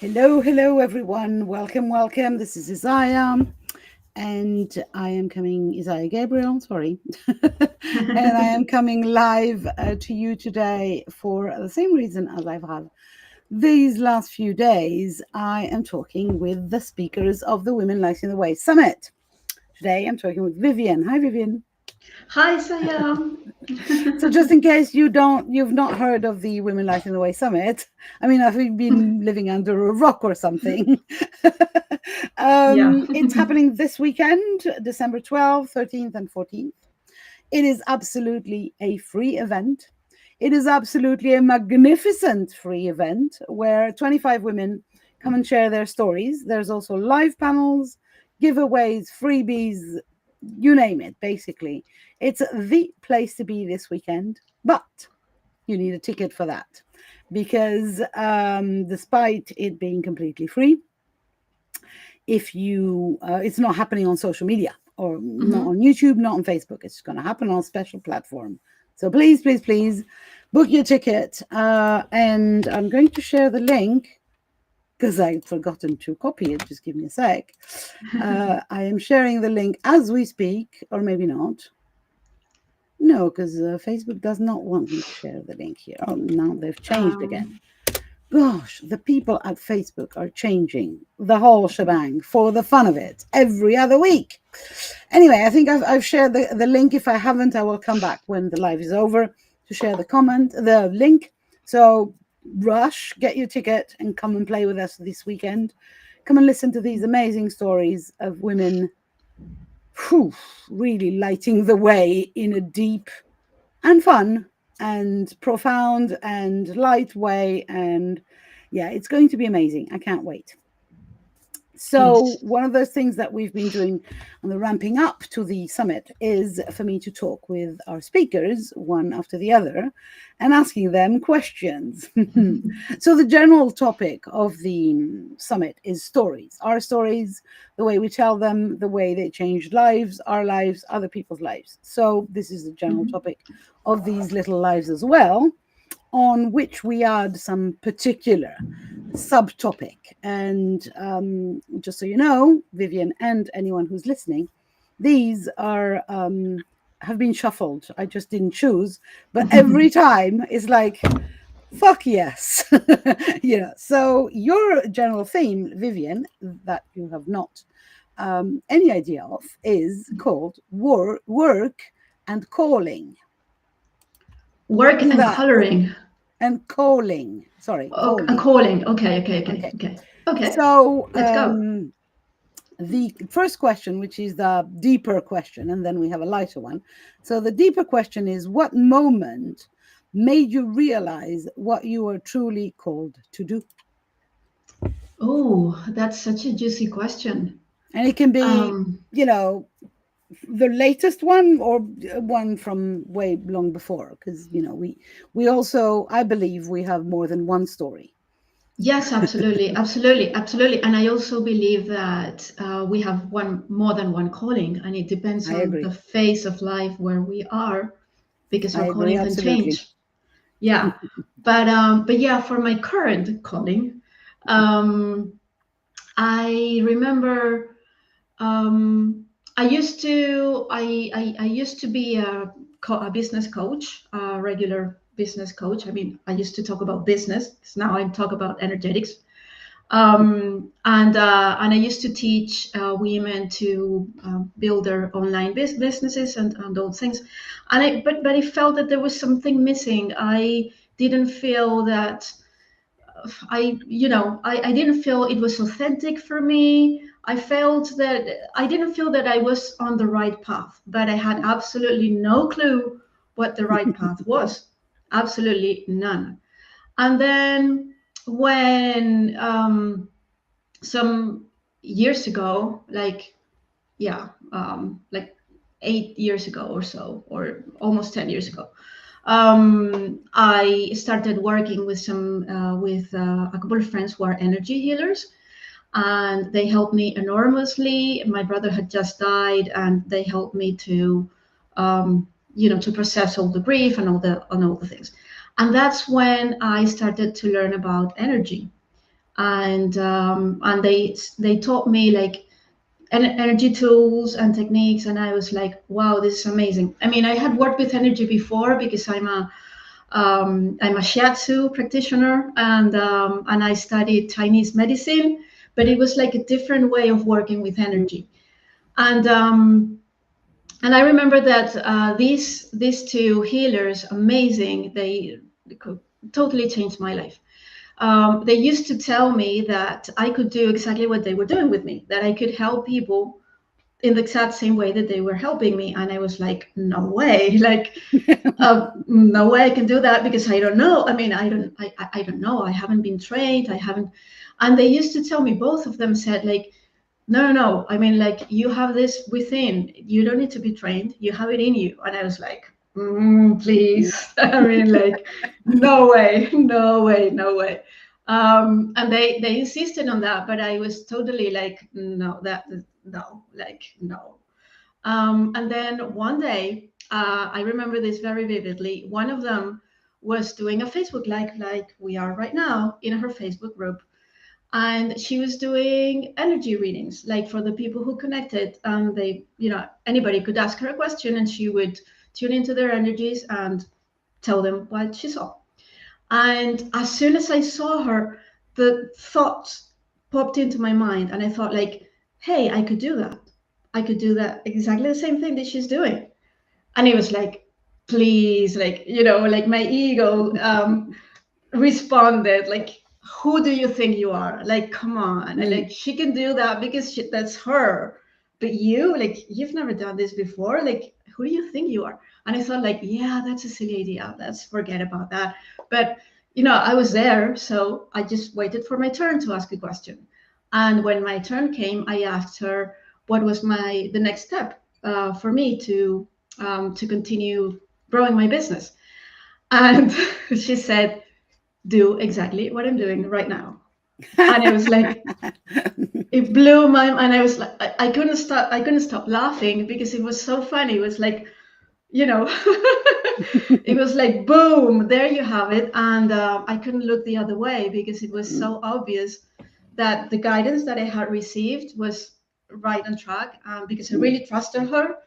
Hello, everyone. Welcome. This is Isaiah, and I am coming, Isaiah Gabriel, sorry. And I am coming live to you today for the same reason as I've had these last few days. I am talking with the speakers of the Women Lighting the Way Summit. Today, I'm talking with Vivian. Hi, Vivian. Hi, Saya. So just in case you've not heard of the Women Lighting the Way Summit, I mean, have you been living under a rock or something? Yeah. It's happening this weekend, December 12th, 13th, and 14th. It is absolutely a free event. It is absolutely a magnificent free event where 25 women come and share their stories. There's also live panels, giveaways, freebies, you name it, basically. It's the place to be this weekend, but you need a ticket for that because despite it being completely free, if you it's not happening on social media or not on YouTube, not on Facebook. It's going to happen on a special platform. So please book your ticket, and I'm going to share the link because I'd forgotten to copy it. Just give me a sec. I am sharing the link as we speak, or maybe not. No, because Facebook does not want me to share the link here. Oh, now they've changed again. Um, Gosh, the people at Facebook are changing the whole shebang for the fun of it every other week. Anyway, I think I've shared the link. If I haven't, I will come back when the live is over to share the link. So rush, get your ticket and come and play with us this weekend. Come and listen to these amazing stories of women really lighting the way in a deep and fun and profound and light way. And yeah, it's going to be amazing. I can't wait. So, yes. one of those things that we've been doing on the ramping up to the summit is for me to talk with our speakers, one after the other, and asking them questions. So, the general topic of the summit is stories. Our stories, the way we tell them, the way they changed lives, our lives, other people's lives. So, this is the general Mhm. topic of these little lives as well, on which we add some particular subtopic. And just so you know, Vivian and anyone who's listening, these are have been shuffled. I just didn't choose, but every time it's like, fuck yes. So your general theme, Vivian, that you have not any idea of, is called work and calling. Work Isn't and that? coloring. And calling. Sorry, Oh, and calling. calling. Okay. Okay. Okay. So Let's go. the first question, which is the deeper question, and then we have a lighter one. So the deeper question is, what moment made you realize what you are truly called to do? Oh, that's such a juicy question. And it can be, Um, you know, the latest one or one from way long before, because we also, I believe, we have more than one story. yes, absolutely. And I also believe that we have one more than one calling, and it depends I on agree. the phase of life where we are, because I our agree calling can absolutely. change. Yeah, but yeah, for my current calling, um, I remember I used to I used to be a business coach, a regular business coach. I mean, I used to talk about business. Now I talk about energetics. And I used to teach women to build their online businesses and those things. But I felt that there was something missing. I didn't feel that I didn't feel it was authentic for me. I didn't feel that I was on the right path, but I had absolutely no clue what the right path was. Absolutely none. And then when some years ago, like 8 years ago or so, or almost 10 years ago, I started working with a couple of friends who are energy healers, and they helped me enormously. My brother had just died, and they helped me to, to process all the grief and all the things. And that's when I started to learn about energy. and they taught me like energy tools and techniques, and I was like, wow, this is amazing. I mean, I had worked with energy before because I'm a shiatsu practitioner, and I studied Chinese medicine, but it was like a different way of working with energy. And and I remember that these two healers, amazing, they could totally changed my life. They used to tell me that I could do exactly what they were doing with me, that I could help people in the exact same way that they were helping me. And I was like, no way, like, no way I can do that because I don't know. I mean, I don't know. I haven't been trained. I haven't. And they used to tell me, both of them said, like, no, no, no. I mean, like, you have this within. You don't need to be trained. You have it in you. And I was like, please. I mean, like, no way, no way, no way. And they insisted on that, but I was totally like, no, that no, like, no. And then one day, I remember this very vividly. One of them was doing a Facebook Live, like we are right now, in her Facebook group, and she was doing energy readings, like for the people who connected. And they, anybody could ask her a question, and she would tune into their energies and tell them what she saw. And as soon as I saw her, the thoughts popped into my mind, and I thought, like, hey, I could do that. I could do that exactly the same thing that she's doing. And it was like, please, like, like my ego responded, like, who do you think you are? Like, come on. And like, she can do that because that's her. But you, like, you've never done this before. Like, who do you think you are? And I thought, like, yeah, that's a silly idea. Let's forget about that. But, I was there. So I just waited for my turn to ask a question. And when my turn came, I asked her what was the next step for me to continue growing my business. And she said, do exactly what I'm doing right now. And it was like, it blew my mind. And I was like, I couldn't stop. I couldn't stop laughing because it was so funny. It was like, it was like, boom, there you have it. And I couldn't look the other way because it was so obvious that the guidance that I had received was right on track, because I really trusted her.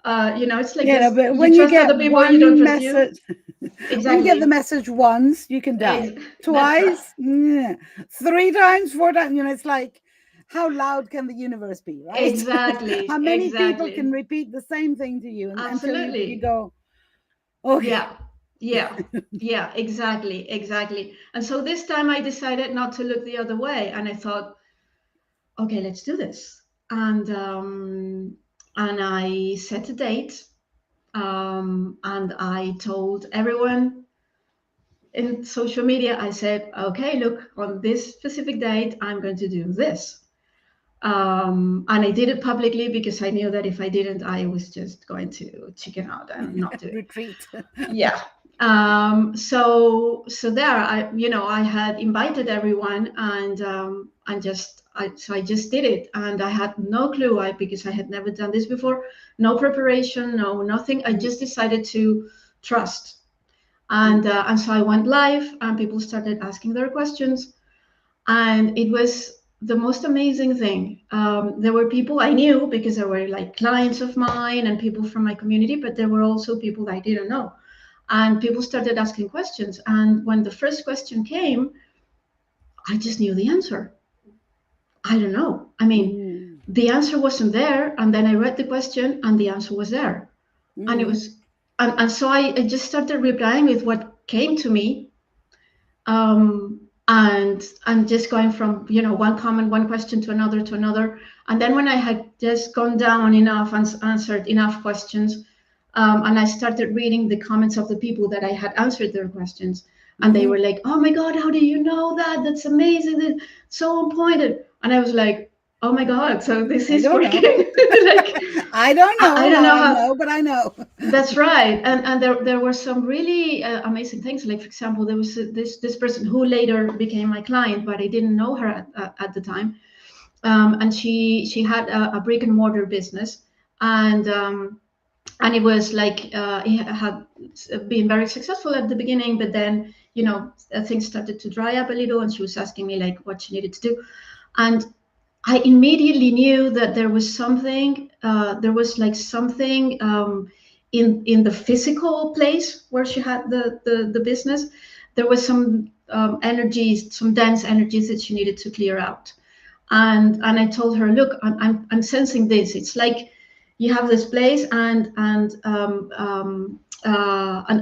It's like this: but you when you trust get other people, you don't one trust you. message, when you get the Exactly. message once, you can doubt. That's right. Twice, yeah. 3 times, 4 times, it's like, how loud can the universe be, right? Exactly. How many people can Exactly. repeat the same thing to you until you Absolutely. go, okay. Yeah. Yeah. Yeah. Exactly. Exactly. And so this time I decided not to look the other way, and I thought, okay, let's do this. And I set a date, and I told everyone in social media. I said, okay, look, on this specific date, I'm going to do this. And I did it publicly because I knew that if I didn't, I was just going to chicken out and not do it. Retreat. Yeah. So there, I had invited everyone, and I just did it, and I had no clue, because I had never done this before, no preparation, no nothing. I just decided to trust, and so I went live, and people started asking their questions, and it was the most amazing thing. There were people I knew because they were like clients of mine and people from my community, but there were also people I didn't know. And people started asking questions. And when the first question came, I just knew the answer. I don't know. I mean, the answer wasn't there. And then I read the question and the answer was there. And it was, and so I just started replying with what came to me, and just going from one comment, one question to another. And then when I had just gone down enough and answered enough questions, and I started reading the comments of the people that I had answered their questions, and they were like, oh my god, how do you know that? That's amazing, that's so on point. And I was like, oh my god, so this I is don't know. working. Like, I don't I know don't how know I how. know, but I know. That's right, and there were some really amazing things. Like, for example, there was this person who later became my client, but I didn't know her at the time. And she had a brick and mortar business, and it was like, it had been very successful at the beginning, but then things started to dry up a little, and she was asking me like what she needed to do, and I immediately knew that there was something. There was like something in the physical place where she had the business. There was some energies, some dense energies that she needed to clear out. And I told her, look, I'm sensing this. It's like you have this place, and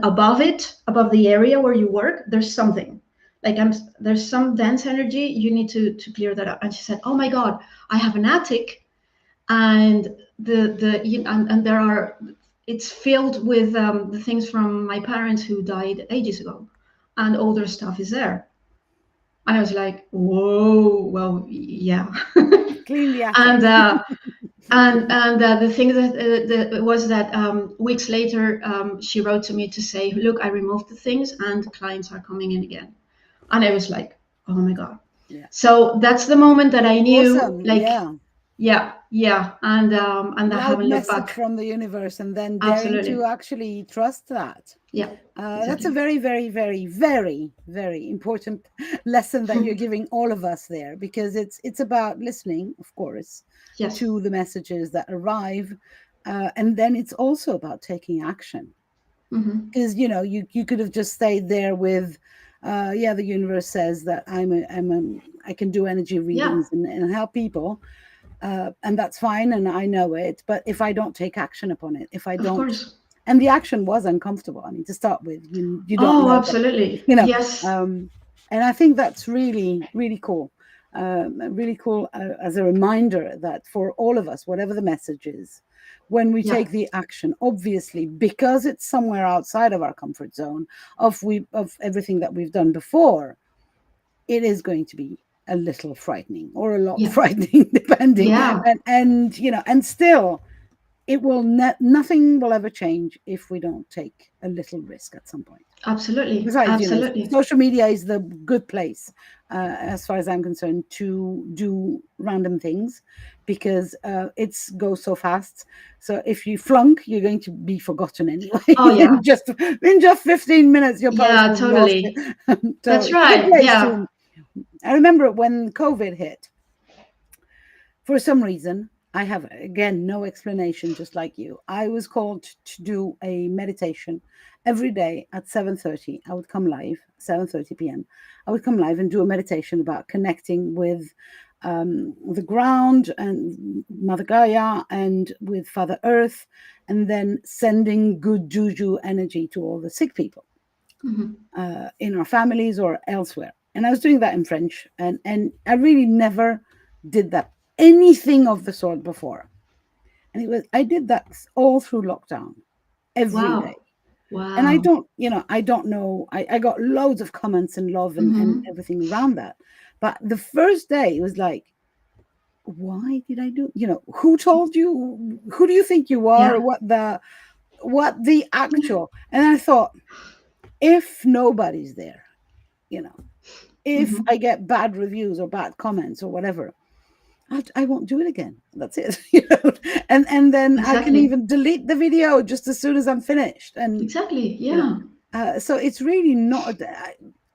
above it, above the area where you work, there's something. Like there's some dense energy. You need to clear that up. And she said, oh my God, I have an attic, and and there are, it's filled with the things from my parents who died ages ago, and all their stuff is there. And I was like, whoa, well, yeah. Clean the and attic. the thing was that weeks later, she wrote to me to say, look, I removed the things and clients are coming in again. And I was like, oh my God. Yeah. So that's the moment that I knew, Awesome. like, Yeah. yeah, and I Loud haven't looked message back. from the universe, and then daring to Absolutely. actually trust that. Yeah, That's a exactly. very, very, very, very, very important lesson that you're giving all of us there, because it's about listening, of course, Yes. to the messages that arrive, and then it's also about taking action. Hmm. Because you could have just stayed there with, yeah, the universe says that I can do energy Yeah, readings and help people, and that's fine, and I know it. But if I don't take action upon it, if I of don't, course. and the action was uncomfortable. I mean, to start with, you don't Oh, know, but absolutely. you know, Yes. and I think that's really really cool, really cool, as a reminder that for all of us, whatever the message is, when we Yeah. take the action, obviously because it's somewhere outside of our comfort zone of everything that we've done before, it is going to be a little frightening or a lot Yeah. frightening, depending. Yeah. And still, nothing will ever change if we don't take a little risk at some point. Absolutely. Besides, Absolutely. social media is the good place, as far as I'm concerned, to do random things, because it's goes so fast. So if you flunk, you're going to be forgotten anyway. Oh, yeah. In just 15 minutes, your post Yeah, will be lost. totally. So That's it's a good right. place Yeah. to. I remember when COVID hit, for some reason, I have, again, no explanation, just like you. I was called to do a meditation every day at 7:30. I would come live, 7:30 p.m. I would come live and do a meditation about connecting with the ground and Mother Gaia and with Father Earth, and then sending good juju energy to all the sick people, Hmm. in our families or elsewhere. And I was doing that in French, and I really never did that anything of the sort before. And I did that all through lockdown, every day. Wow. And Wow. I don't know. I got loads of comments and love and Hmm. everything around that. But the first day it was like, why did I do? Who told you? Who do you think you are? Yeah. What the actual? And I thought, if nobody's there, you know, if Hmm. I get bad reviews or bad comments or whatever, I won't do it again. That's it. And then I can Exactly. even delete the video just as soon as I'm finished. And Exactly. you know, Yeah. so it's really not.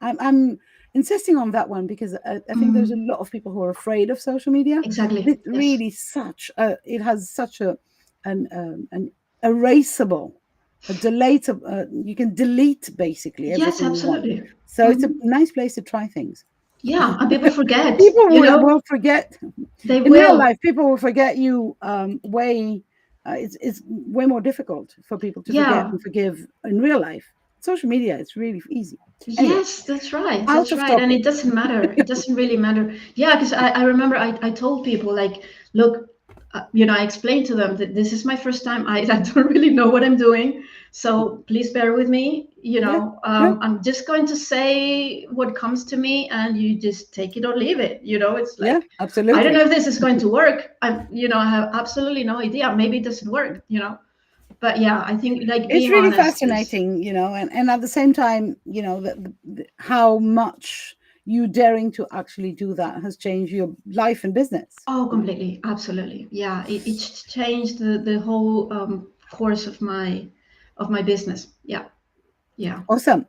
I'm insisting on that one because I think there's a Hmm. lot of people who are afraid of social media. Exactly. It's Yes. really it has such an erasable, a delete. You can delete basically Yes, everything you want. absolutely. So it's a Hmm. nice place to try things. Yeah. And people forget, People will forget they in real will. life. People will forget you way. It's way more difficult for people to forget Yeah. and forgive in real life. Social media, it's really easy. Anyway, Yes, that's right. out That's of right. And topic. it doesn't matter. It doesn't really matter. Yeah, because I remember I told people, like, look, I explained to them that this is my first time. I don't really know what I'm doing. So please bear with me. Yeah, yeah, I'm just going to say what comes to me, and you just take it or leave it. It's yeah, like, I don't absolutely. know if this is going to work. I have absolutely no idea. Maybe it doesn't work. But yeah, I think like It's being really honest is, fascinating, and at the same time, how much you daring to actually do that has changed your life and business. oh, completely, absolutely. Yeah, it changed the whole course of my business. Yeah, Yeah. Awesome.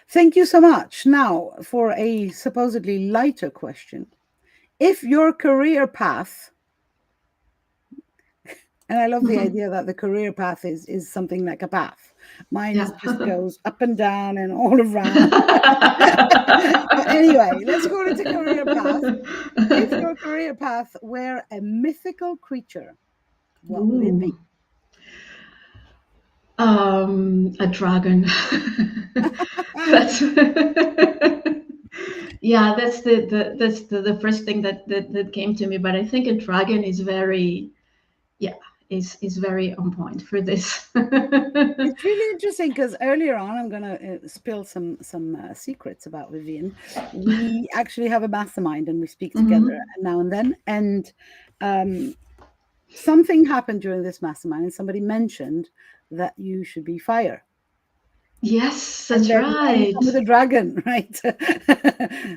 Thank you so much. Now, for a supposedly lighter question. If your career path, and I love the idea that the career path is something like a path. Mine Yeah. is just goes up and down and all around. But anyway, let's call it a career path. If your career path were a mythical creature, what would it be? Ooh. A dragon. That's yeah, that's the first thing that came to me. But I think a dragon is very, yeah, is very on point for this. It's really interesting because earlier on, I'm going to spill some secrets about Vivian. We actually have a mastermind and we speak together Mhm. now and then. And something happened during this mastermind, and somebody mentioned that you should be fire. Yes, And that's then you come with right. a dragon, right?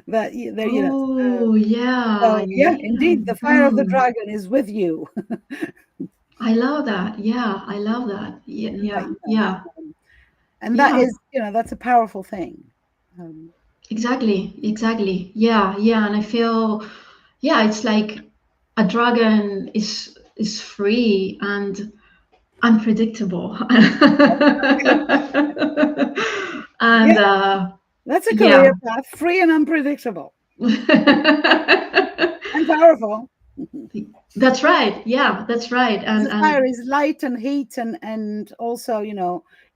That there, Oh, yeah, so yeah, yeah. indeed, the fire of the Hmm. dragon is with you. I love that. Yeah, I love that. Yeah, And that, yeah, yeah, and that yeah. is, that's a powerful thing. Um, Exactly, exactly. Yeah, yeah. And I feel, yeah, it's like a dragon is free and unpredictable. yeah, And that's a career yeah. path, free and unpredictable and powerful. That's right. Yeah, that's right. The fire And is light and heat, and also,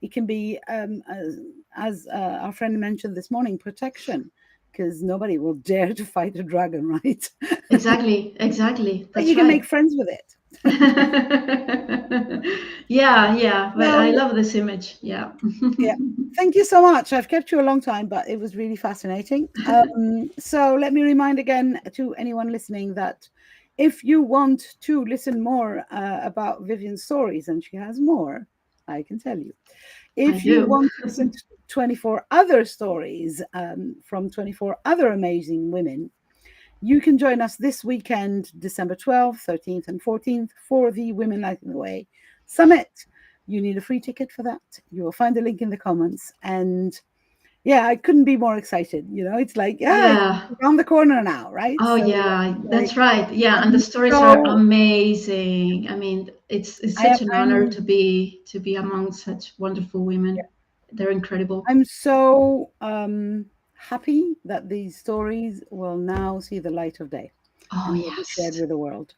it can be, as our friend mentioned this morning, protection, because nobody will dare to fight a dragon, right? exactly, exactly. But you That's can make right. friends with it. Yeah, yeah. But I So love this image. Yeah. yeah, thank you so much. I've kept you a long time, but it was really fascinating. So let me remind again to anyone listening that if you want to listen more about Vivian's stories, and she has more, I can tell you. I If you do. want to listen to 24 other stories from 24 other amazing women, you can join us this weekend, December 12th, 13th, and 14th, for the Women Lighting the Way Summit. You need a free ticket for that. You will find the link in the comments. And yeah, I couldn't be more excited. It's like, yeah, it's Yeah. around the corner now, right? Oh, So yeah. like, That's right. Yeah, and the I'm stories are so, amazing. I mean, it's I am, such an honor I'm, to be among such wonderful women. They're incredible. I'm so happy that these stories will now see the light of day Oh, and will be shared yes. with the world.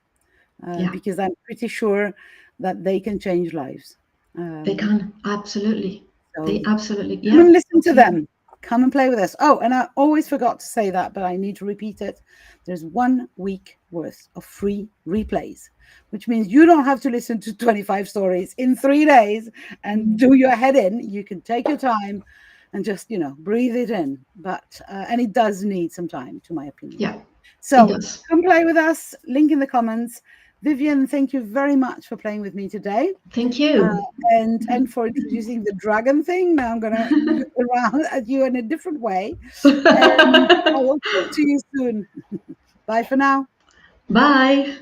Yeah, Because I'm pretty sure that they can change lives. they Um, can. Absolutely. They so absolutely, come yeah. and listen to Okay. them. Come and play with us. Oh, and I always forgot to say that, but I need to repeat it. There's 1 week worth of free replays, which means you don't have to listen to 25 stories in 3 days and Mhm. do your head in. You can take your time and just, breathe it in. But, and it does need some time, to my opinion. Yeah, it So does. come play with us. Link in the comments. Vivian, thank you very much for playing with me today. Thank Uh, you. and for introducing the dragon thing. Now I'm going to look around at you in a different way. And I will talk to you soon. Bye for now. Bye.